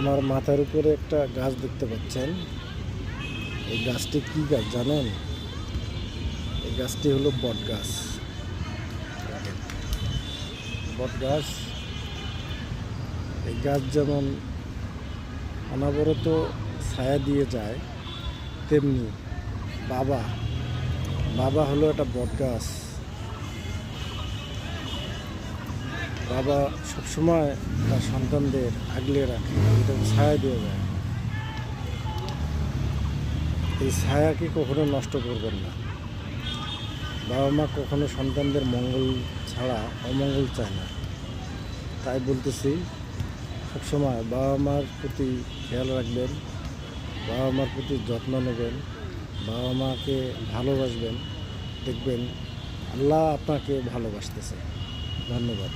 আমার মাথার উপরে একটা গাছ দেখতে পাচ্ছেন। এই গাছটি কি গাছ জানেন? এই গাছটি হলো বট গাছ। বট গাছ, এই গাছ যেমন অনবরত ছায়া দিয়ে যায়, তেমনি বাবা বাবা হলো একটা বট গাছ। বাবা সবসময় তার সন্তানদের আগলে রাখে, এটা ছায়া দিয়ে যায়। এই ছায়াকে কখনো নষ্ট করবেন না। বাবা মা কখনো সন্তানদের মঙ্গল ছাড়া অমঙ্গল চায় না। তাই বলতেছি, সবসময় বাবা মার প্রতি খেয়াল রাখবেন, বাবা মার প্রতি যত্ন নেবেন, বাবা মাকে ভালোবাসবেন। দেখবেন আল্লাহ আপনাকে ভালোবাসতেছে। ধন্যবাদ।